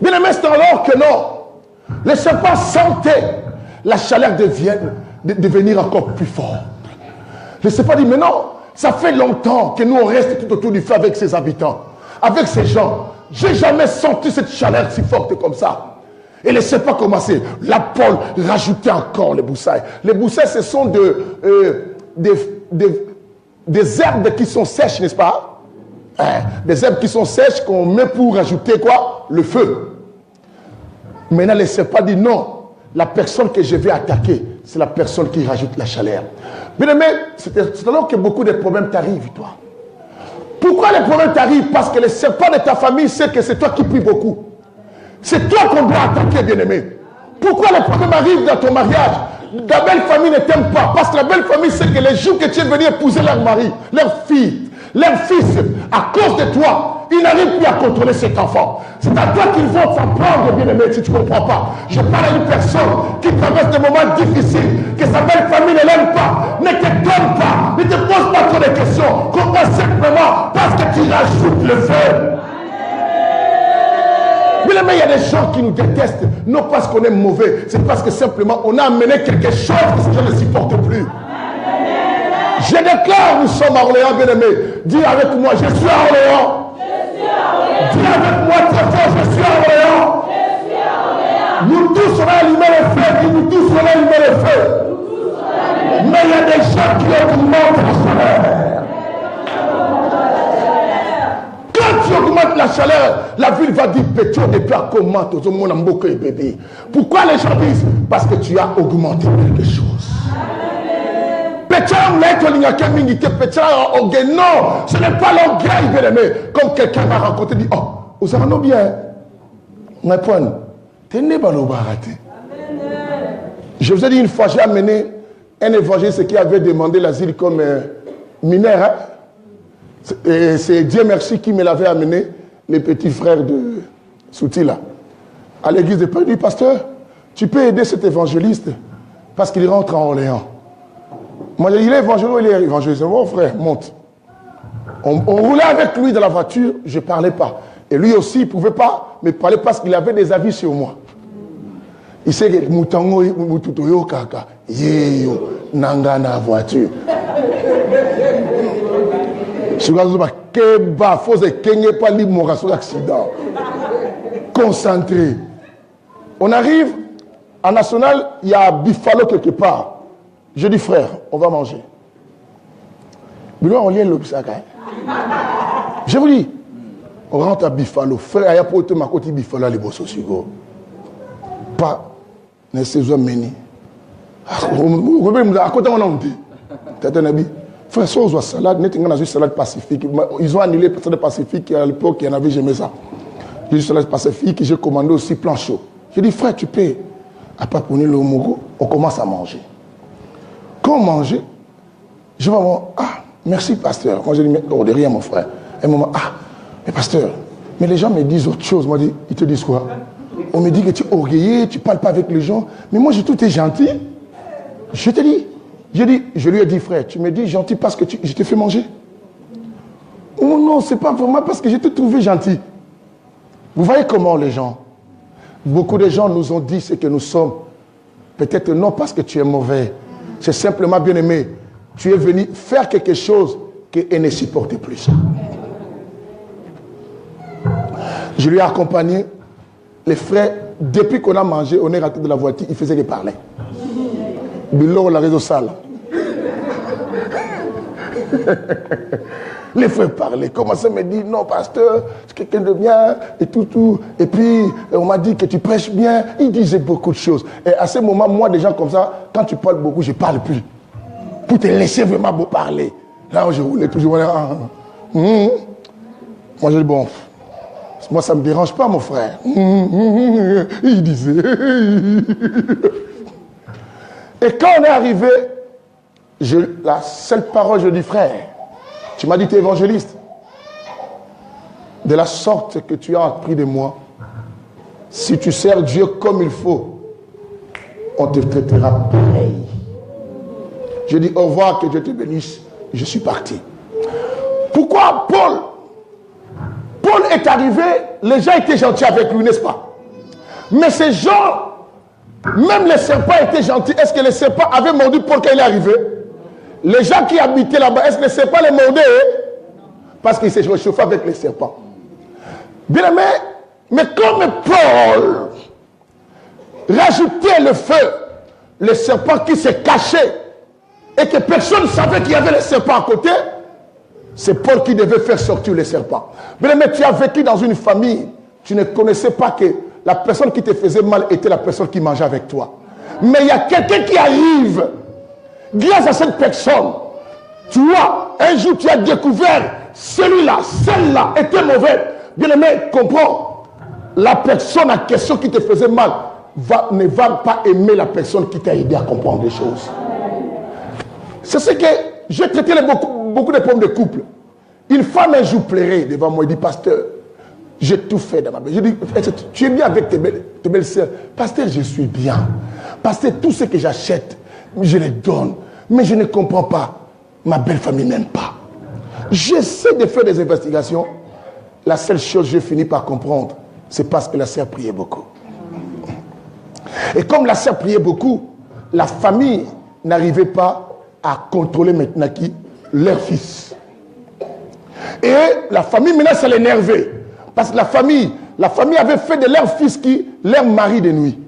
Bien aimé, c'est alors que non, le serpent sentait la chaleur devenir encore plus fort. Le serpent dit mais non, ça fait longtemps que nous on reste tout autour du feu avec ses habitants. Avec ces gens, j'ai jamais senti cette chaleur si forte comme ça. Et le serpent commençait. Là, Paul rajoutait encore les broussailles. Les broussailles, ce sont des herbes qui sont sèches, n'est-ce pas? Des herbes qui sont sèches qu'on met pour rajouter quoi? Le feu. Maintenant, le serpent dit non. La personne que je vais attaquer, c'est la personne qui rajoute la chaleur. Bien aimé, c'est alors que beaucoup de problèmes t'arrivent, toi. Pourquoi les problèmes t'arrivent? Parce que le serpent de ta famille sait que c'est toi qui pries beaucoup. C'est toi qu'on doit attaquer, bien-aimé. Pourquoi les problèmes arrivent dans ton mariage? Ta belle famille ne t'aime pas. Parce que la belle famille sait que les jours que tu es venu épouser leur mari, leur fille, leur fils, à cause de toi, ils n'arrivent plus à contrôler cet enfant. C'est à toi qu'ils vont s'en prendre, bien-aimé, si tu ne comprends pas. Je parle à une personne qui traverse des moments difficiles, que sa belle famille ne l'aime pas, ne te donne pas, ne te pose pas trop de questions. Comprends simplement parce que tu rajoutes le feu. Mais il y a des gens qui nous détestent, non parce qu'on est mauvais, c'est parce que simplement on a amené quelque chose que ces gens ne supportent plus. Je déclare, nous sommes à Orléans, bien-aimé. Dis avec moi, je suis à Orléans. Dis avec moi très fort, je suis à Orléans. Nous tous on a allumé le feu, nous tous on a allumé le feu. Mais il y a des gens qui augmentent la chaleur. Quand tu augmentes la chaleur, la ville va dire pétro depuis à comment tout le monde a beaucoup de bébés. Pourquoi les gens disent? Parce que tu as augmenté quelque chose. Non, ce n'est pas l'orgueil, bien aimé. Comme quelqu'un m'a raconté, dit, oh, vous en avez bien. Je vous ai dit une fois, j'ai amené un évangéliste qui avait demandé l'asile comme mineur. Hein? Et c'est Dieu merci qui me l'avait amené, les petits frères de Soutila. À l'église de Paris, il dit, pasteur, tu peux aider cet évangéliste parce qu'il rentre en Orléans. Moi, il est évangéliste, mon frère, monte. On roulait avec lui dans la voiture, je ne parlais pas. Et lui aussi, il ne pouvait pas me parler parce qu'il avait des avis sur moi. Il sait que Moutango, Moututoyo, Kaka, Yeyo, Nangana, voiture. Keba, faut se kenye pas libre mon sur l'accident. Concentré. On arrive, en national, il y a Buffalo quelque part. Je dis, frère, on va manger. Mais là, on lit le Bissaka. Je vous dis, on rentre à Buffalo. Frère, il y a pour te m'accoter Buffalo, les bosses aussi. Pas, ne sais pas meni. À côté, on a dit, t'as un habit. Frère, ça, on voit salade, net, on a une salade pacifique. Ils ont annulé la salade pacifique, à l'époque, il y en avait jamais ça. J'ai une salade pacifique, j'ai commandé aussi plan chaud. Je dis, frère, tu payes. Après, on commence à manger. Quand on mangeait, je vais voir, ah, merci pasteur. Moi, je dis, oh, de rien, mon frère. Et maman, ah, mais pasteur, mais les gens me disent autre chose. Moi, ils te disent quoi? On me dit que tu es orgueilleux, tu ne parles pas avec les gens. Mais moi, j'ai tout été gentil. Je te dis, je lui ai dit, frère, tu me dis gentil parce que je t'ai fait manger. Oh non, c'est pas vraiment parce que je t'ai trouvé gentil. Vous voyez comment les gens, beaucoup de gens nous ont dit ce que nous sommes. Peut-être non parce que tu es mauvais. C'est simplement, bien aimé, tu es venu faire quelque chose qu'elle ne supportait plus. Je lui ai accompagné. Les frères, depuis qu'on a mangé, on est rentré de la voiture, ils faisaient que parler. Bilo, la réseau sale. Les frères parlaient, commençaient à me dire, non, pasteur, c'est quelqu'un de bien, et tout. Et puis, on m'a dit que tu prêches bien. Ils disaient beaucoup de choses. Et à ce moment, moi, des gens comme ça, quand tu parles beaucoup, je ne parle plus. Pour te laisser vraiment beau parler. Là, je voulais toujours. Moi, je dis, bon, moi, ça ne me dérange pas, mon frère. Il disait. Et quand on est arrivé, la seule parole, je dis, frère, tu m'as dit tu es évangéliste. De la sorte que tu as appris de moi, si tu sers Dieu comme il faut, on te traitera pareil. Je dis au revoir, que Dieu te bénisse. Je suis parti. Pourquoi Paul est arrivé, les gens étaient gentils avec lui, n'est-ce pas? Mais ces gens, même les serpents étaient gentils. Est-ce que les serpents avaient mordu Paul quand il est arrivé? Les gens qui habitaient là-bas, est-ce que les serpents les mordaient? Parce qu'ils s'est réchauffé avec les serpents. Bien aimé, mais comme Paul rajoutait le feu, les serpents qui se cachaient, et que personne ne savait qu'il y avait les serpents à côté, c'est Paul qui devait faire sortir les serpents. Bien aimé, tu as vécu dans une famille, tu ne connaissais pas que la personne qui te faisait mal était la personne qui mangeait avec toi. Mais il y a quelqu'un qui arrive. Grâce à cette personne, tu vois, un jour tu as découvert celui-là, celle-là était mauvais. Bien aimé, comprends. La personne en question qui te faisait mal ne va pas aimer la personne qui t'a aidé à comprendre des choses. C'est ce que j'ai traité beaucoup de problèmes de couple. Une femme un jour pleurait devant moi et dit, pasteur, j'ai tout fait dans ma vie. Je dis, tu es bien avec tes belles sœurs. Pasteur, je suis bien. Pasteur, tout ce que j'achète, je les donne. Mais je ne comprends pas. Ma belle famille n'aime pas. J'essaie de faire des investigations. La seule chose que j'ai fini par comprendre, c'est parce que la sœur priait beaucoup. Et comme la sœur priait beaucoup, la famille n'arrivait pas à contrôler maintenant qui? Leur fils. Et la famille, maintenant, ça l'énervait. Parce que la famille avait fait de leur fils qui? Leur mari de nuit.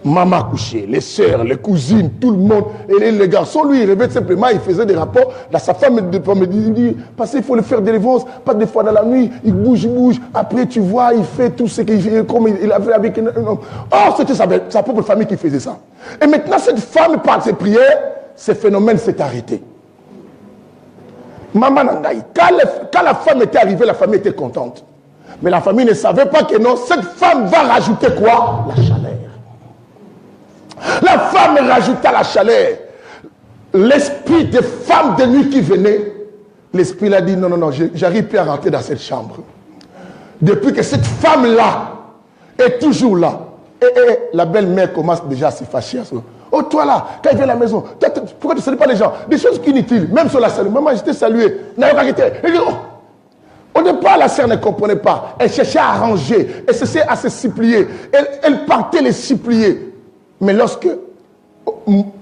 Maman couchée, les sœurs, les cousines, tout le monde. Et les garçons, lui, il rêvait simplement, il faisait des rapports. Là, sa femme me dit, parce qu'il faut le faire délivrance, pas des fois dans la nuit, il bouge. Après, tu vois, il fait tout ce qu'il fait, comme il avait avec un homme. Or, c'était sa propre famille qui faisait ça. Et maintenant, cette femme, par ses prières, ce phénomène s'est arrêté. Maman Nangaï, quand la femme était arrivée, la famille était contente. Mais la famille ne savait pas que non, cette femme va rajouter quoi? La chaleur. La femme rajouta la chaleur. L'esprit des femmes de nuit qui venaient, l'esprit l'a dit, non, j'arrive plus à rentrer dans cette chambre. Depuis que cette femme-là est toujours là. Et la belle-mère commence déjà à se fâcher. Oh, toi là, quand il vient à la maison, pourquoi tu ne salues pas les gens? Des choses inutiles, même sur la salut. Maman, je t'ai salué. Au départ, la sœur ne comprenait pas. Elle cherchait à arranger. Elle cherchait à se supplier. Elle partait les supplier. Mais lorsque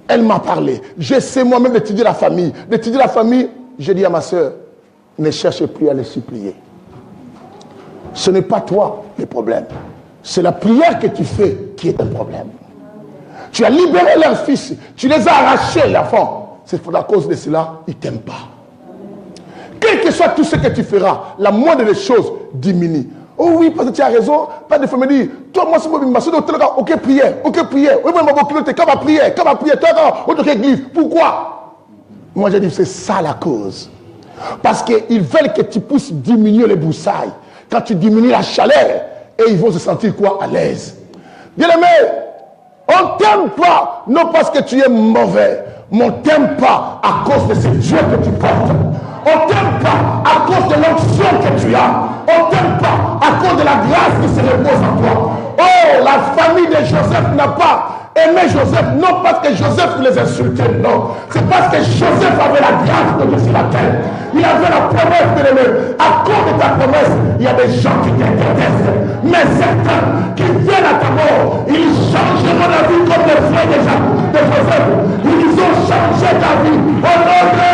elle m'a parlé, j'essaie moi-même d'étudier la famille. J'ai dit à ma sœur, ne cherche plus à les supplier. Ce n'est pas toi le problème. C'est la prière que tu fais qui est un problème. Tu as libéré leur fils. Tu les as arrachés, l'enfant. C'est pour la cause de cela, ils ne t'aiment pas. Quel que soit tout ce que tu feras, la moindre des choses diminue. Oh oui, parce que tu as raison. Pas de famille dit, toi, moi, c'est moi, ok, prière. Oui, moi, ma prière, toi, église. Pourquoi? Moi, j'ai dit, c'est ça la cause. Parce qu'ils veulent que tu puisses diminuer les broussailles. Quand tu diminues la chaleur, et ils vont se sentir quoi? À l'aise. Bien aimé, On t'aime pas, non parce que tu es mauvais, mais on t'aime pas à cause de ce Dieu que tu portes. On t'aime pas à cause de l'onction que tu as. On t'aime pas à cause de la grâce qui se repose en toi. Oh, la famille de Joseph n'a pas aimé Joseph, non parce que Joseph les insultait, non. C'est parce que Joseph avait la grâce de Dieu sur la terre. Il avait la promesse de l'aimer. À cause de ta promesse, il y a des gens qui te détestent. Mais certains qui viennent à ta mort, ils changeront la vie comme les frères de Joseph. Ils ont changé ta vie. Honoré!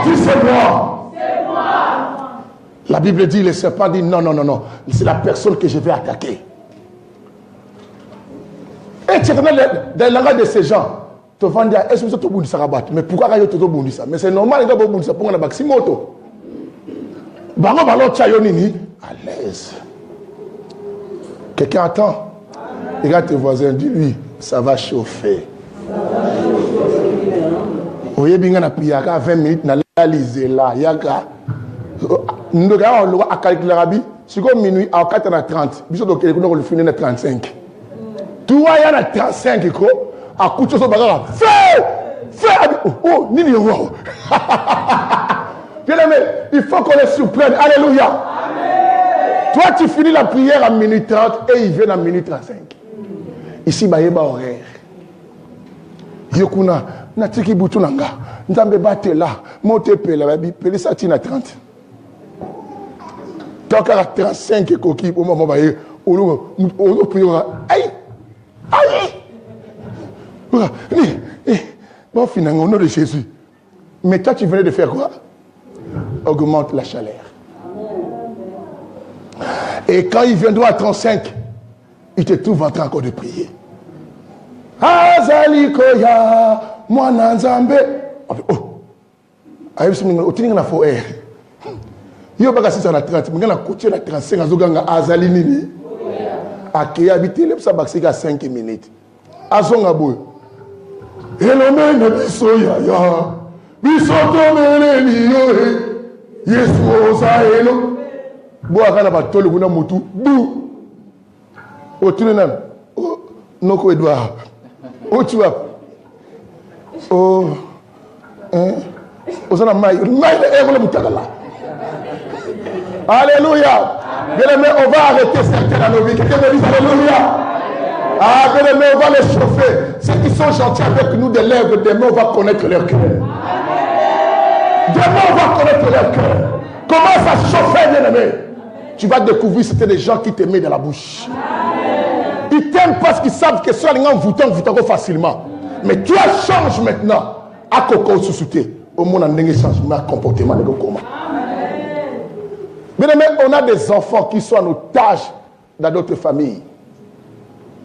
Dis c'est moi. La Bible dit, le serpent dit non. C'est la personne que je vais attaquer. Et tu es dans le langage de ces gens. Tu vas dire, est-ce que tu as dit ça? Mais pourquoi tu as dit ça? Mais c'est normal, il y a des gens qui ont dit ça. À l'aise. Quelqu'un attend. Regarde tes voisins, dis-lui, ça va chauffer. Oye binga na piyaka 20 minutes na laliser là yaka ndoga on a calculé rabi siko minuit à 4h30 biso donc on le finir à 35 toi ya na 35 ko a kucho so bagara fais oh nini yo bien aimé il faut qu'on les surprenne. Alléluia. Amen. Toi tu finis la prière à minute 30 et il vient à minute 35 ici bayeba horaire yokuna na tiki butu nanga nzambe batela monte pela babi peli satina 30 toka 35 koki au moment baye olo priora aïe bon finalement au nom de Jésus. Mais toi tu venais de faire quoi? Augmente la chaleur. Et quand il viendra à 35 il te trouve en train encore de prier. Azali koya mwana nzambe. Oh. Ayo siminga otinga na fo air. Yo baka sisa na 30, minga na coacher na 35 azoganga azali nini? Akeya habiter le sa baksika 5 minutes. Azonga boy. Elome na biso ya. Biso to mele ni yo. Yesu oza elo. Bo akana ba tolo kuna mutu. Bu. Otine nan. Noko Edouard. Oh, tu vois. Oh. Alléluia. Bien aimé, on va arrêter certains dans nos vies. Quelqu'un me dit Alléluia. Ah, bien aimé, on va les chauffer. Ceux qui sont gentils avec nous de lèvres, demain on va connaître leur cœur. Demain on va connaître leur cœur. Commence à chauffer, bien aimé. Tu vas découvrir que c'était des gens qui t'aimaient dans la bouche. Ils t'aiment parce qu'ils savent que soit les gens vous t'aiment facilement. Mais toi change maintenant. À coco sous-souté. Au monde en a changement de comportement de comment. Bien aimé, on a des enfants qui sont en otage dans d'autres familles.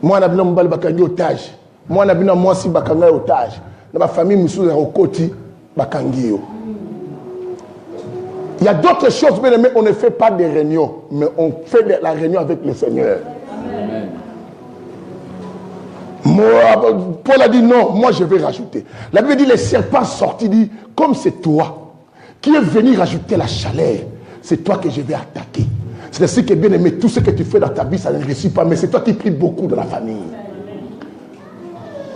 Moi, on a bien un bakangi otage. Moi, on a bien moi si bakangi otage. Dans ma famille, monsieur au côté bakangi. Il y a d'autres choses, bien aimé, on ne fait pas des réunions, mais on fait la réunion avec le Seigneur. Paul a dit non, moi je vais rajouter. La Bible dit les serpents sortis, dit comme c'est toi qui es venu rajouter la chaleur, c'est toi que je vais attaquer. C'est ainsi que bien aimé, tout ce que tu fais dans ta vie, ça ne réussit pas, mais c'est toi qui pries beaucoup dans la famille.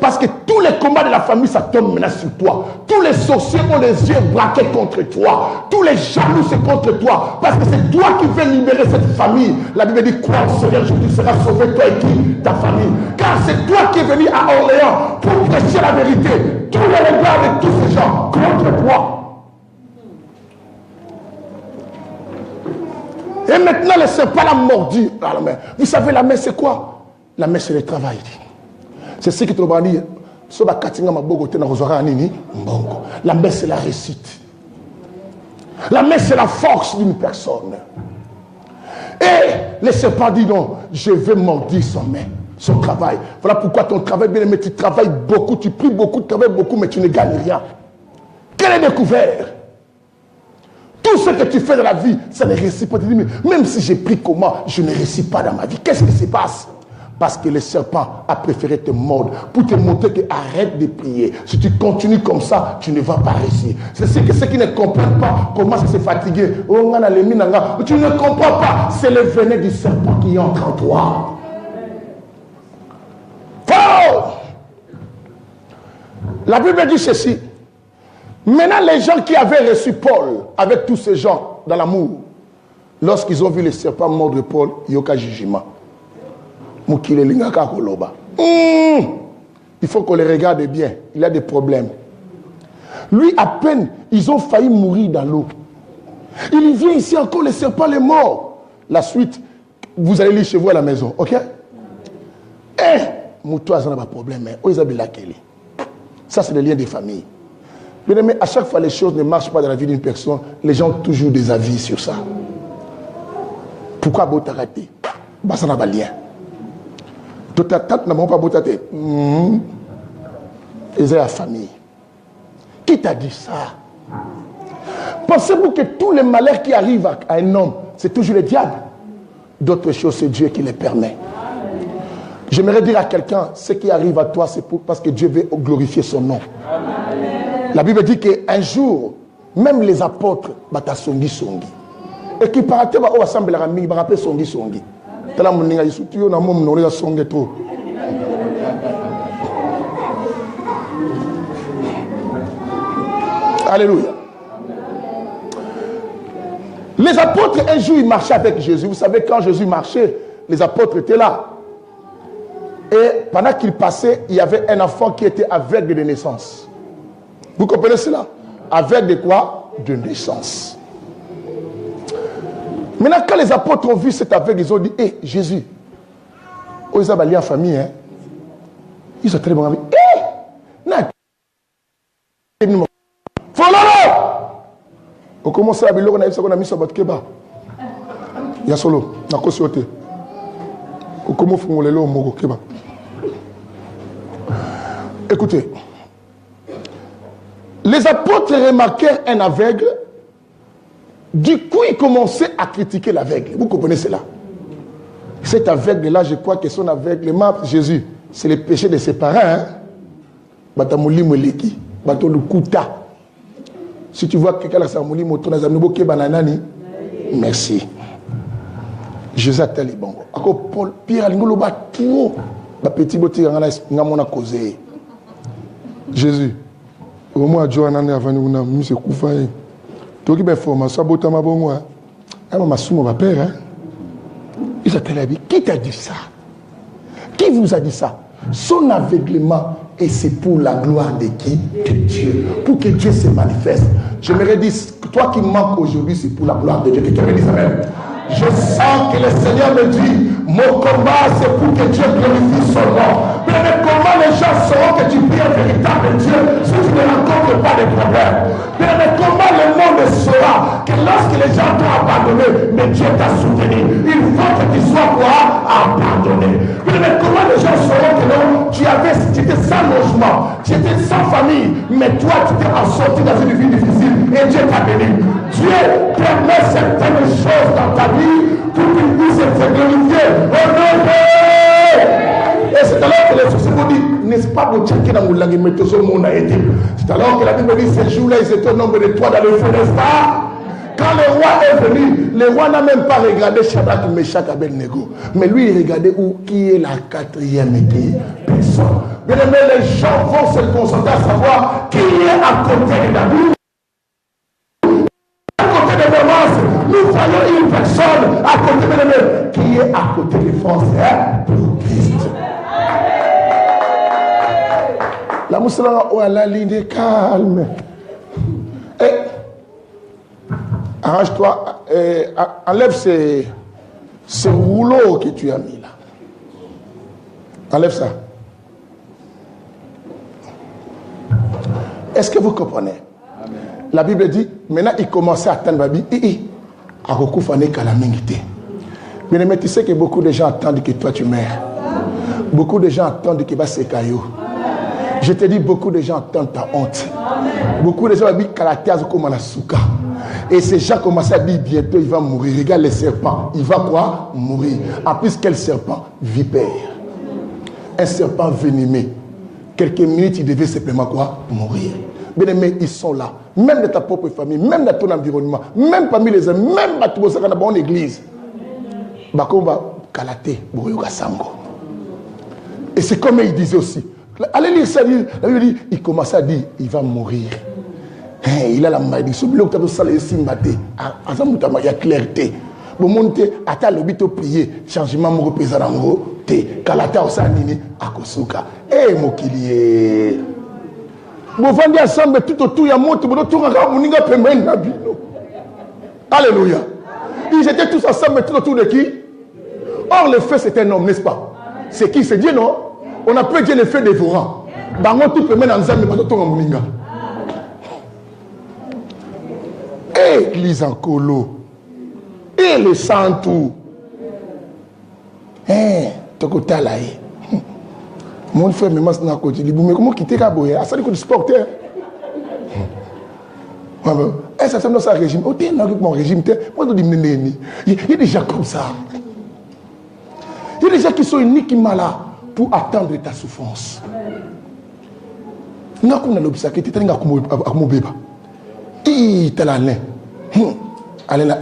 Parce que tous les combats de la famille, ça tombe maintenant sur toi. Tous les sorciers ont les yeux braqués contre toi. Tous les jaloux, c'est contre toi. Parce que c'est toi qui veux libérer cette famille. La Bible dit, crois au Seigneur, tu seras sauvé, toi et qui? Ta famille. Car c'est toi qui es venu à Orléans pour prêcher la vérité. Tous les regards de tous ces gens contre toi. Et maintenant, ne laissez pas la mordue à la main. Vous savez, la main, c'est quoi? La main, c'est le travail. C'est ce qui te va dire. La main, c'est la réussite. La main, c'est la force d'une personne. Et le serpent dit non, je vais mordir son main, son travail. Voilà pourquoi ton travail, bien aimé, tu travailles beaucoup, tu pries beaucoup, tu travailles beaucoup, mais tu ne gagnes rien. Quel est découvert? Tout ce que tu fais dans la vie, ça ne réussit pas. Même si j'ai pris comment, je ne réussis pas dans ma vie. Qu'est-ce qui se passe? Parce que le serpent a préféré te mordre pour te montrer que arrête de prier. Si tu continues comme ça, tu ne vas pas réussir. C'est ce que ceux qui ne comprennent pas commencent à se fatiguer. Tu ne comprends pas. C'est le venin du serpent qui entre en toi. La Bible dit ceci. Maintenant, les gens qui avaient reçu Paul, avec tous ces gens dans l'amour, lorsqu'ils ont vu le serpent mordre Paul, il y a aucun jugement. Il faut qu'on les regarde bien. Il a des problèmes. Lui, à peine, ils ont failli mourir dans l'eau. Il vient ici encore, le serpent est mort. La suite, vous allez lire chez vous à la maison, ok? Moutoua, ça n'a pas de problème. Ça, c'est le lien des familles. Mais à chaque fois, les choses ne marchent pas dans la vie d'une personne. Les gens ont toujours des avis sur ça. Pourquoi Botarate? Ça n'a pas de lien. Ta tante n'a pas Botarate. Ils ont la famille. Qui t'a dit ça? Pensez-vous que tous les malheurs qui arrivent à un homme, c'est toujours le diable? D'autres choses, c'est Dieu qui les permet. J'aimerais dire à quelqu'un, ce qui arrive à toi, c'est parce que Dieu veut glorifier son nom. Amen. La Bible dit qu'un jour, même les apôtres, bata songi songi. Et qui paraît au assemblée la rami, va rappeler songi songi. Tala muninga yisutuyo na mom nori songi trop. Alléluia. Les apôtres, un jour, ils marchaient avec Jésus. Vous savez, quand Jésus marchait, les apôtres étaient là. Et pendant qu'il passait, il y avait un enfant qui était aveugle de naissance. Vous comprenez cela? Aveugle de quoi? De naissance. Maintenant, quand les apôtres ont vu cet aveugle, ils ont dit, hé, Jésus, oh, ils ont lié en famille, hein? Ils ont très bon avis. Hé! Non! Follow! On commence à dire, on a mis sur votre keba. Il y a solo, on a consulté. Comment font les lots au Keba? Écoutez, les apôtres remarquèrent un aveugle. Du coup, ils commençaient à critiquer l'aveugle. Vous comprenez cela? Cet aveugle-là, je crois que son aveuglement, Jésus, c'est le péché de ses parents. Si tu vois que quelqu'un a sa mouli, merci. Jésus a tel bon. Paul, Pierre, petit botti, Jésus, au moins, Dieu en a avant nous, monsieur Koufaï. Tu as formation, ça ma bon moi. Alors, ma somme, ma père, il a tel qui t'a dit ça? Qui vous a dit ça? Son aveuglement, et c'est pour la gloire de qui? De Dieu. Pour que Dieu se manifeste. J'aimerais dire, toi qui manques aujourd'hui, c'est pour la gloire de Dieu. Que tu me dises amen. Je sens que le Seigneur me dit, mon combat c'est pour que Dieu glorifie son nom. Mais comment les gens sauront que tu pries un véritable Dieu si tu ne rencontres pas de problèmes? Mais comment le monde saura que lorsque les gens t'ont abandonné, mais Dieu t'a soutenu? Il faut que tu sois quoi? Abandonné. Mais comment les gens sauront que non, tu étais sans logement, tu étais sans famille, mais toi tu t'es sorti dans une vie difficile et Dieu t'a béni. Dieu permet certaines choses dans ta vie pour qu'il puisse se glorifier. Et c'est alors que les soucis vous disent, n'est-ce pas, vous checker dans le langue, mais tout ce monde a été. C'est alors que la Bible dit, ces jours-là, ils étaient au nombre de toi dans le feu, n'est-ce pas? Quand le roi est venu, le roi n'a même pas regardé Shadrach, Meshach, Abednego. Mais lui, il regardait où qui est la quatrième personne. Bien aimé, les gens vont se concentrer à savoir qui est à côté de David. À côté de Damas, nous voyons une personne à côté de nous qui est à côté de France pour Christ. La moussala, oh, la ligne calme. Et arrange-toi, enlève ces rouleaux que tu as mis là. Enlève ça. Est-ce que vous comprenez? Amen. La Bible dit, maintenant il commençait à attendre Babi. Mais tu sais que beaucoup de gens attendent que toi tu meurs. Beaucoup de gens attendent que va se caillou. Je te dis, beaucoup de gens attendent ta honte. Beaucoup de gens disent caractère comme la souka. Et ces gens commencent à dire bientôt il va mourir. Regarde les serpents. Il va quoi? Mourir. En plus, quel serpent? Vipère. Un serpent venimeux. Quelques minutes, il devait simplement quoi? Mourir. Bien aimés, ils sont là. Même de ta propre famille, même dans ton environnement, même parmi les hommes, même dans tout ça, dans l'église. Bakomba, Kalate, Boyoga Sango. Et c'est comme il disait aussi. Allez lire ça. La Bible dit, il commence à dire, il va mourir. Il a la malédiction. Il y a clarté. Vous montez, à l'hôpital prier, changement mon représentant en haut, Kalata Osanini, Akosuka. Mon kilié. Vous vendez ensemble tout autour, il y a mon tour, alléluia. Ils étaient tous ensemble tout autour de qui? Or, le feu, c'est un homme, n'est-ce pas? C'est qui? C'est Dieu, non? On appelle Dieu le feu dévorant. Bango tout peut mettre ensemble, mais tout en mouninga. Église en colo. Et le sang tout. Toko talaye. Mon frère me masse na côté. Mais comment quitter Kaboya? Ça dit que du sporteur. Ça semble ça régime. Oh, t'es dans mon régime. Moi, je dis, il y a des gens comme ça. Il y a des gens qui sont uniquement là pour attendre ta souffrance. N'a qu'on a l'obstacle, tu t'es à mon bébé. Il t'a la laine. Allez là,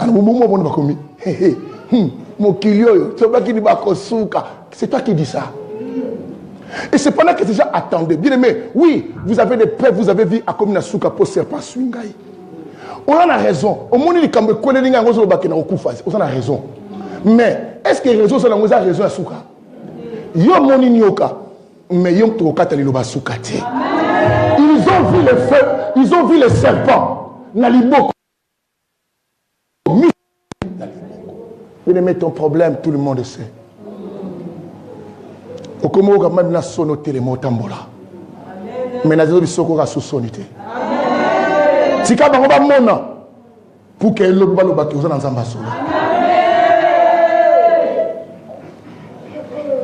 mon kilio, c'est toi qui dis ça. Et c'est pendant que ces gens attendaient. Bien aimé, oui, vous avez des peurs, vous avez vu à comme une souka pour serpent swingai. On a raison. On a raison. Mais est-ce que les raisons sont la raison à souka? Yo moni nyoka, mais yo toka taliloba souka te. Ils ont vu le feu, ils ont vu les serpents. Naliboko. Bien aimé, ton problème, tout le monde le sait. Au Congo, on a sonoté les mots tambola. Mais nous avons soko ka sosonité. Si ka bango ba mona pour que le balo ba ki ozana nzamba solo.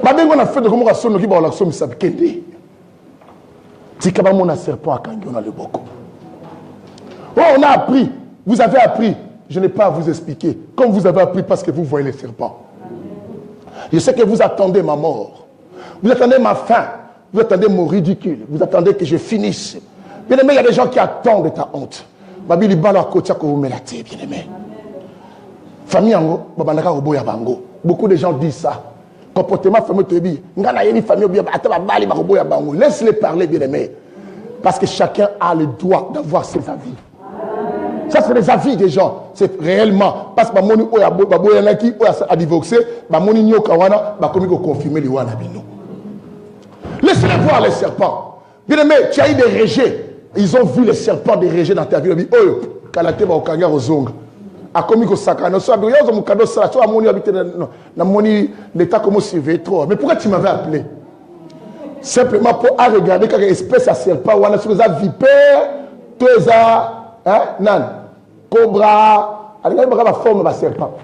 Ba bengo na fait de comment ka sono ki ba la somi sabkende. Si ka ba mona serpent akangi on a le boko. Oh, on a appris, vous avez appris. Je n'ai pas à vous expliquer. Comme vous avez appris parce que vous voyez les serpents. Je sais que vous attendez ma mort. Vous attendez ma fin. Vous attendez mon ridicule. Vous attendez que je finisse. Bien aimé, il y a des gens qui attendent ta honte. Babili balo akotia ko melate, bien aimé. Famille ango, babandaka oboya bango. Beaucoup de gens disent ça. Comportement famille tebi. Ngana yeni famille oboya ataba bali ba oboya bango. Laisse-les parler, bien aimé. Parce que chacun a le droit d'avoir ses avis. Ça, c'est les avis des gens. C'est réellement. Parce que mon oyaboyanaki a divorcé, mon nyokawana, comme il confirmer les wanabino. Laissez-les voir les serpents. Bien aimé, tu as eu des rejets. Ils ont vu les serpents des rejets dans ta vie. Ils ont dit, oh, kalate ba okanga rozonga. A comme il sakana. So abiyo zo mukado sala. So amoni habité na moni l'état comme surveille trop. Mais pourquoi tu m'avais appelé? Simplement pour regarder quelle espèce de serpent wana sur les vipères, tous les nan, cobra, la forme de serpent.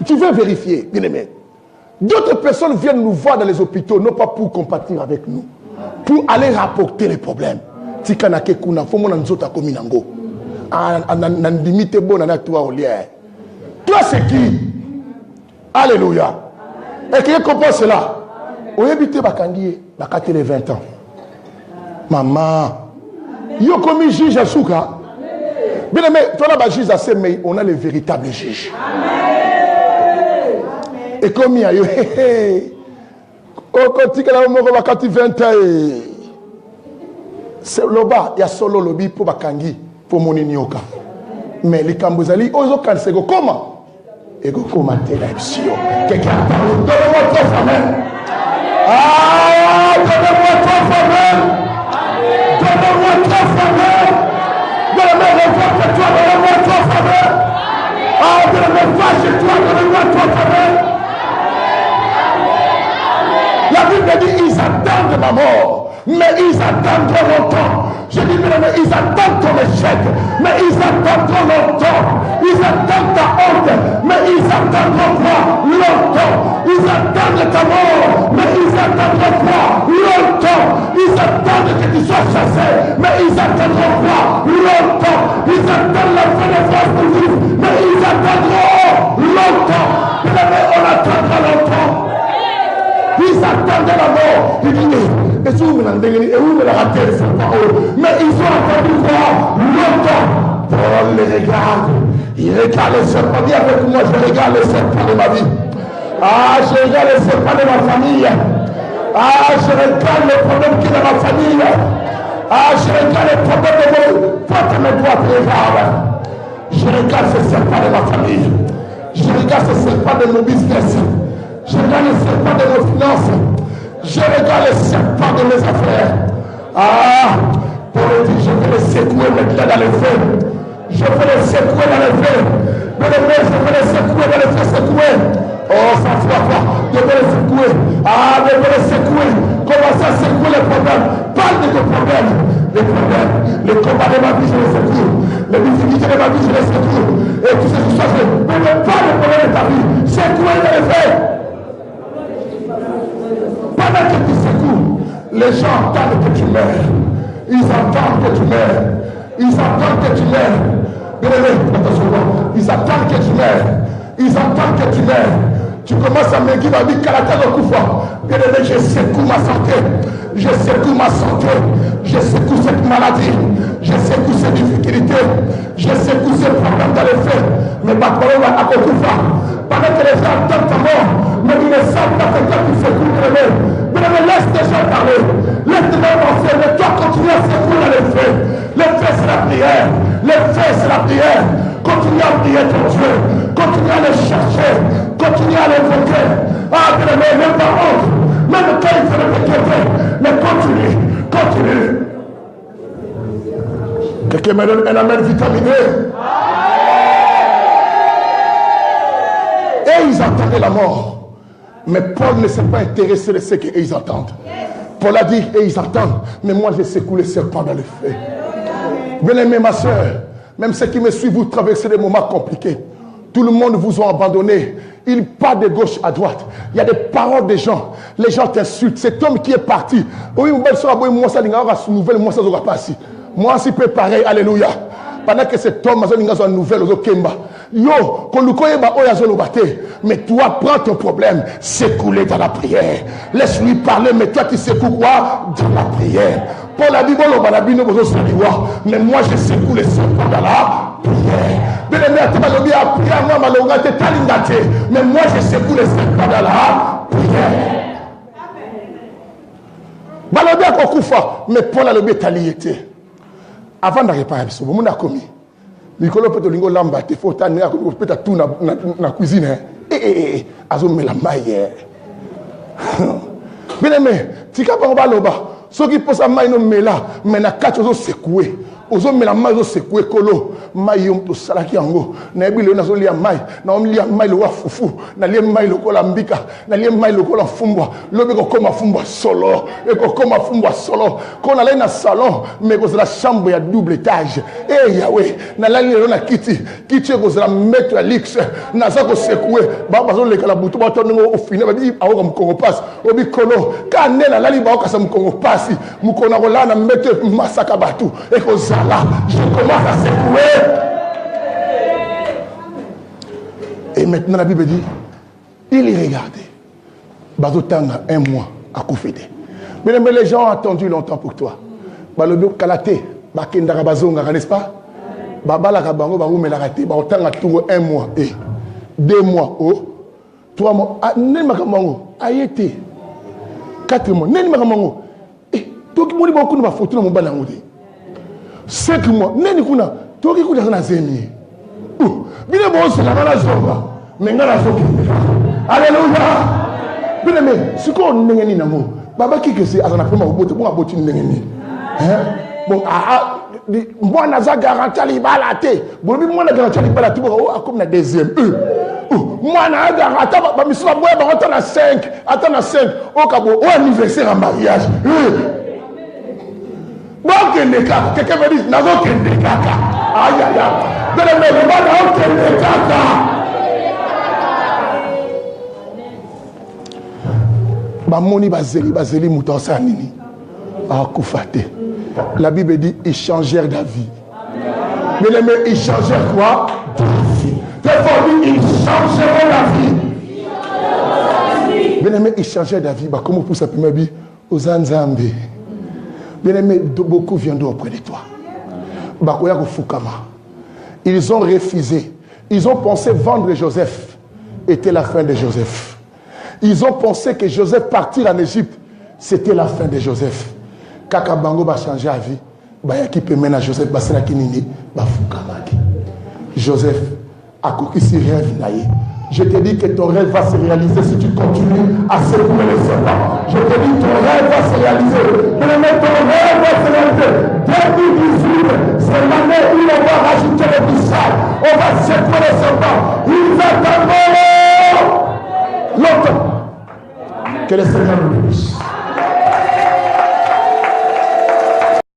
Tu veux vérifier, bien aimé. D'autres personnes viennent nous voir dans les hôpitaux, non pas pour compatir avec nous, pour aller rapporter les problèmes. Tikanake kuna, faut mon nzota kominango. Nandimite bon na toi au lien. Toi c'est qui? Alléluia. Et qui comprend cela? Au habité bakangi, bakate les 20 ans. Maman, yo commis juge à souka. Bien aimé, toi là, juge assez, mais on a les véritables juges. Et comme il y a eu, quand tu 20 ans, c'est le bas, il y a solo lobby pour Bakangi, pour mon ignoka. Mais les Kambozali, ils ont cancé. Comment? Et comment t'es là, monsieur? Quelqu'un a parlé, donne-moi ton famille. Ah, donne-moi ton famille. Donne-moi ton famille. Donne-moi revoque-toi, donne-moi ton famille. Ah, donne-moi vache-toi, donne-moi ton famille. La Bible dit, ils attendent ma mort, mais ils attendent trop longtemps. Je dis, mais ils attendent ton échec, mais ils attendent trop longtemps. Ils attendent ta honte, mais ils attendent trop longtemps. Ils attendent ta mort, mais ils attendent trop longtemps. Ils attendent que tu sois chassé, mais ils attendent trop longtemps. Ils attendent la fin de France pour vivre, mais ils attendront longtemps. Mais on attendra longtemps. Ils attendaient la mort. Ils disaient, mais ils ont attendu quoi? Longtemps. Paul les regarde. Il regarde les serpents. Dis avec moi, je regarde les serpents de ma vie. Ah, je regarde les serpents de ma famille. Ah, je regarde les problèmes qu'il y a dans ma famille. Ah, je regarde les problèmes de mon porte mes doigts prévables. Je regarde ce serpent de ma famille. Je regarde ce serpent de mon business. Je regarde le serpent de nos finances. Je regarde le serpent de mes affaires. Ah, pour le dire, je vais le secouer maintenant dans les feux. Je vais le secouer dans les feux. Mais le mec, je vais le secouer dans les feux secouer. Oh, ça ne soit pas. Je vais le secouer. Ah, je vais le secouer. Commencez à secouer les problèmes. Parle de tes problèmes. Les problèmes, les combats de ma vie, je les secoue. Les difficultés de ma vie, je les secoue. Et tout ce qui se fait. Mais ne pas le problème de ta vie. Secouer dans les feux. Pendant que tu secoues, les gens entendent que tu meurs. Ils entendent que tu meurs. Ils entendent que tu meurs. Ils attendent que tu meurs. Ils entendent que tu meurs. Tu commences à me dire, ma vie, caractère de couffre. Bien aimé, je secoue ma santé. Je secoue ma santé. Je secoue cette maladie. Je secoue ces difficultés. Je secoue ces problèmes dans les faits. Mais ma parole à couffre. Pendant que les gens entendent ta mort, mais ils ne savent pas que toi tu secoues le même. Mais laisse les gens parler. Laisse les gens penser. Mais toi, continue à secouer dans les faits. Les faits, c'est la prière. Les faits, c'est la prière. Continue à prier ton Dieu. Continue à le chercher. Continue à l'invoquer. Ah, bien aimé, même pas honte. Même quand il fait le péché. Mais continue. Continue. Quelqu'un me donne un amen vitaminé. Et ils entendaient la mort. Mais Paul ne s'est pas intéressé de ce qu'ils entendent. Paul a dit, et ils entendent. Mais moi, j'ai secoué le serpent dans le feu. Bien aimé, ma soeur, même ceux qui me suivent, vous traversez des moments compliqués. Tout le monde vous a abandonné. Il part de gauche à droite. Il y a des paroles des gens. Les gens t'insultent. Cet homme qui est parti. Oui, moi, ça nouvelle, moi, ça ne sera pas si. Moi, si peu pareil. Alléluia. Pendant que cet homme a une nouvelle au Kemba. Yo, mais toi, prends ton problème, secoue-le dans la prière. Laisse-lui parler, mais toi, tu secoues quoi? Dans la prière. Paul a dit, mais moi, je secoue les serpents dans la prière. Mais moi, je secoue les serpents dans la prière. Mais Paul a le bétaliété. Avant de réparer ce moment, on a commis. Nicolas peut lingo lamba te faut tane peut tout na cuisine. Azome la maille. Bien aimé, tika ba loba. Ce qui pose à maille no mela, mais na quatre zo secouer. Ozo mela maille zo secouer kolo. Maille yom to salaki yango. Na ebile na zo lia maille, na om lia maille wa fufu, na lia maille lokola mbika, na lia maille lokola fumbwa. Lobe ko koma fumbwa solo, e ko koma fumbwa solo. Ko na na salon, mais ko la chambre ya double étage. Eh Yahweh, na la lelo na kiti ko la mettre à l'ix, na za ko secouer. Ba ba zo le kala butu ba to ngo ofina ba di awo ko Congo pass. Obi kolo, ka nena la li ba ko sa Congo pass. Mukona ko la na mettre masaka batu. E ko zala, je commence à secouer. Et maintenant la Bible dit, il y regardait. Bazotanga un mois à Koufédé. Mais les gens ont attendu longtemps pour toi. Balodo Kalate, Bakendara Bazonga, n'est-ce pas? Babala Kabango, Barou Melarate, Baotanga tout un mois et 2 mois, 3 mois. Nenmakamango, Ayete, 4 mois. Nenmakamango, Toki Moni Bakuna photo dans mon balangoudi. 5 mois. Nennikuna, Toki Kuda na Zemi. Bien bon, c'est la malazonga. Mais ngala soki. Alléluia. Bien aimé, ce qu'on n'engeni namo. Baba qui que c'est azana pema obote bon aboti n'engeni. Bon moi naza garantie libala te. Bon moi na garantie libala te comme na deuxième. Moi na garantie ba misula boya ba attend na 5, attend na 5 au cabo au anniversaire en mariage. Donc les cas, quelqu'un me dit nazo kende kaka. Aïe aïe aïe. Bien aimé, le mal a kende kaka. Bamoni bazeli moutansa nini. Ah koufate. La Bible dit ils changèrent d'avis. Mais les mecs ils changèrent quoi? D'avis. Très fort dit ils changeront d'avis. Bien aimé ils changèrent d'avis. Bah comment pour ça peut me dire aux Anzambe. Bien aimé beaucoup viendront auprès de toi. Bakoya ko fukama. Ils ont refusé. Ils ont pensé vendre Joseph était la fin de Joseph. Ils ont pensé que Joseph partir en Égypte C'était la fin de Joseph. Kaka Bango va changer la vie. Qui peut mener à Joseph Joseph, à quoi qui s'y rêve naïe. Je te dis que ton rêve va se réaliser si tu continues à secouer le serpent. Je te dis ton rêve va se réaliser. Mais ton rêve va se réaliser. 2018, c'est l'année où on va rajouter le bissage. On va secouer le serpent. Il va t'avoir longtemps. Que le Seigneur nous bénisse.